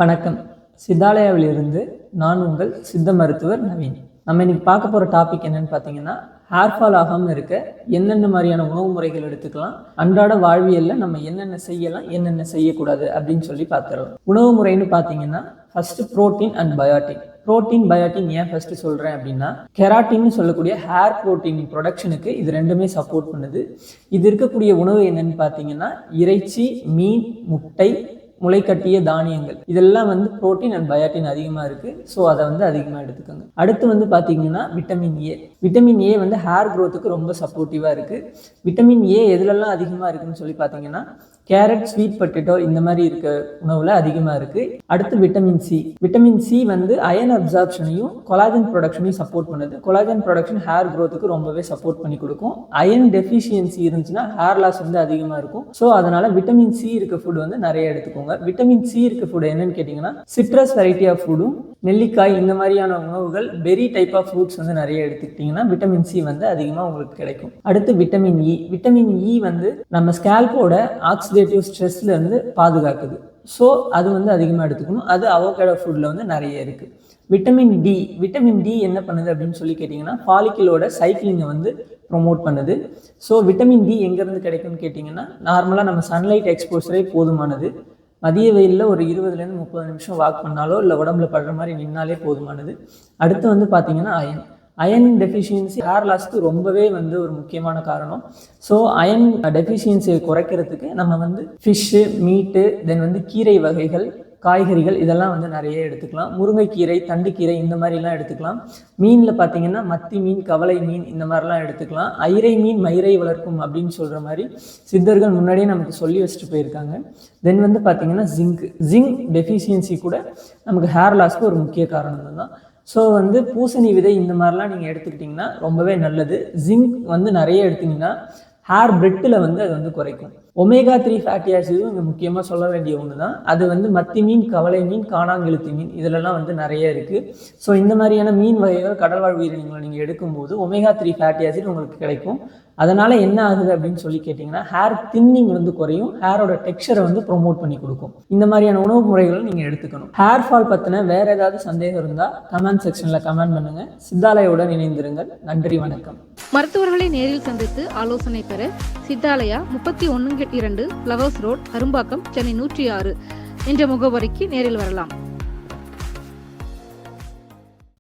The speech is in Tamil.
வணக்கம். சித்தாலயாவிலிருந்து நான் உங்கள் சித்த மருத்துவர் நவீன். நம்ம இன்னைக்கு பார்க்க போகிற டாபிக் என்னன்னு பார்த்தீங்கன்னா, ஹேர் ஃபால் ஆகாமல் இருக்க என்னென்ன மாதிரியான உணவு முறைகள் எடுத்துக்கலாம், அன்றாட வாழ்வியலில் நம்ம என்னென்ன செய்யலாம், என்னென்ன செய்யக்கூடாது அப்படின்னு சொல்லி பார்த்துடலாம். உணவு முறைன்னு பார்த்தீங்கன்னா, first protein and biotin. Biotin ஏன் ஃபர்ஸ்ட் சொல்கிறேன் அப்படின்னா, கெராட்டின்னு சொல்லக்கூடிய ஹேர் புரோட்டீன் ப்ரொடக்ஷனுக்கு இது ரெண்டுமே சப்போர்ட் பண்ணுது. இது இருக்கக்கூடிய உணவு என்னன்னு பார்த்தீங்கன்னா, இறைச்சி, மீன், முட்டை, முளைக்கட்டிய தானியங்கள், இதெல்லாம் வந்து புரோட்டீன் அண்ட் பயோட்டின் அதிகமாக இருக்குது. ஸோ அதை வந்து அதிகமாக எடுத்துக்கோங்க. அடுத்து பார்த்தீங்கன்னா விட்டமின் ஏ வந்து ஹேர் க்ரோத்துக்கு ரொம்ப சப்போர்ட்டிவாக இருக்குது. விட்டமின் ஏ எதுலெல்லாம் அதிகமாக இருக்குதுன்னு சொல்லி பார்த்தீங்கன்னா, கேரட், ஸ்வீட் பொட்டேட்டோ இந்த மாதிரி இருக்க உணவில் அதிகமாக இருக்குது. அடுத்து விட்டமின் சி வந்து அயன் அப்சார்ப்ஷனையும் கொலாஜன் ப்ரொடக்ஷனையும் சப்போர்ட் பண்ணுது. கொலாஜன் ப்ரொடக்ஷன் ஹேர் க்ரோத்துக்கு ரொம்பவே சப்போர்ட் பண்ணி கொடுக்கும். அயன் டெஃபிஷியன்சி இருந்துச்சுன்னா ஹேர் லாஸ் வந்து அதிகமாக இருக்கும். ஸோ அதனால் விட்டமின் சி இருக்க ஃபுட் வந்து நிறைய எடுத்துக்கோங்க. விட்டமின் சி இருக்க ஃபுட் என்னன்னு கேட்டிங்கன்னா, சிட்ரஸ் வெரைட்டி ஆஃப் ஃபுட்டும், நெல்லிக்காய் இந்த மாதிரியான உணவுகள், பெரி டைப் ஆஃப் ஃப்ரூட்ஸ் வந்து நிறைய எடுத்துக்கிட்டிங்கன்னா விட்டமின் சி வந்து அதிகமாக உங்களுக்கு கிடைக்கும். அடுத்து விட்டமின் இ வந்து நம்ம ஸ்கேல்போட ஆக்சிடேட்டிவ் ஸ்ட்ரெஸ்ல இருந்து பாதுகாக்குது. ஸோ அது வந்து அதிகமாக எடுத்துக்கணும். அது அவகேடோ ஃபுட்டில் வந்து நிறைய இருக்குது. விட்டமின் டி என்ன பண்ணுது அப்படின்னு சொல்லி கேட்டிங்கன்னா, ஃபாலிக்கிளோட சைக்கிளிங்கை வந்து ப்ரொமோட் பண்ணுது. ஸோ விட்டமின் டி எங்கேருந்து கிடைக்கும்னு கேட்டிங்கன்னா, நார்மலாக நம்ம சன்லைட் எக்ஸ்போசரே போதுமானது. மதிய வெயிலில் ஒரு 20லேருந்து 30 நிமிஷம் வாக் பண்ணாலோ இல்லை உடம்புல படுற மாதிரி நின்னாலே போதுமானது. அடுத்து பார்த்தீங்கன்னா அயன் டெஃபிஷியன்சி ஹேர் லாஸ்க்கு ரொம்பவே வந்து ஒரு முக்கியமான காரணம். ஸோ அயன் டெஃபிஷியன்சியை குறைக்கிறதுக்கு நம்ம வந்து ஃபிஷ்ஷு, மீட்டு, தென் வந்து கீரை வகைகள், காய்கறிகள் இதெல்லாம் வந்து நிறைய எடுத்துக்கலாம். முருங்கைக்கீரை, தண்டுக்கீரை இந்த மாதிரிலாம் எடுத்துக்கலாம். மீனில் பார்த்தீங்கன்னா மத்தி மீன், கவலை மீன் இந்த மாதிரிலாம் எடுத்துக்கலாம். ஐரை மீன் மயிரை வளர்க்கும் அப்படின்னு சொல்கிற மாதிரி சித்தர்கள் முன்னாடியே நமக்கு சொல்லி வச்சுட்டு போயிருக்காங்க. தென் வந்து பார்த்தீங்கன்னா ஜிங்க் டெஃபிஷியன்சி கூட நமக்கு ஹேர் லாஸ்க்கு ஒரு முக்கிய காரணம் தான். ஸோ வந்து பூசணி விதை இந்த மாதிரிலாம் நீங்கள் எடுத்துக்கிட்டிங்கன்னா ரொம்பவே நல்லது. ஜிங்க் வந்து நிறைய எடுத்திங்கன்னா ஹேர் பிரெட்டில் வந்து அது வந்து குறைக்கும். ஒமேகா 3 ஃபேட்டி ஆசிடும் இங்கே முக்கியமாக சொல்ல வேண்டிய ஒன்று தான். அது வந்து மத்தி மீன், கவலை மீன், காணாங்கெழுத்தி மீன் இதிலெல்லாம் வந்து நிறைய இருக்குது. ஸோ இந்த மாதிரியான மீன் வகைகள், கடல்வாழ் உயிரினங்களை நீங்கள் எடுக்கும்போது ஒமேகா 3 ஃபேட்டி ஆசிட் உங்களுக்கு கிடைக்கும். அதனால் என்ன ஆகுது அப்படின்னு சொல்லி கேட்டிங்கன்னா, ஹேர் தின்னிங் வந்து குறையும், ஹேரோட டெக்ஸ்சரை வந்து ப்ரொமோட் பண்ணி கொடுக்கும். இந்த மாதிரியான உணவு முறைகளை நீங்கள் எடுத்துக்கணும். ஹேர் ஃபால் பற்றின வேறு ஏதாவது சந்தேகம் இருந்தால் கமெண்ட் செக்ஷனில் கமெண்ட் பண்ணுங்கள். சித்தாலயாவுடன் இணைந்திருங்கள். நன்றி, வணக்கம். மருத்துவர்களை நேரில் சந்தித்து ஆலோசனை பெற சித்தாலயா 31-2 ஃப்ளவர்ஸ் ரோட், அரும்பாக்கம், சென்னை 106 என்ற முகவரிக்கு நேரில் வரலாம்.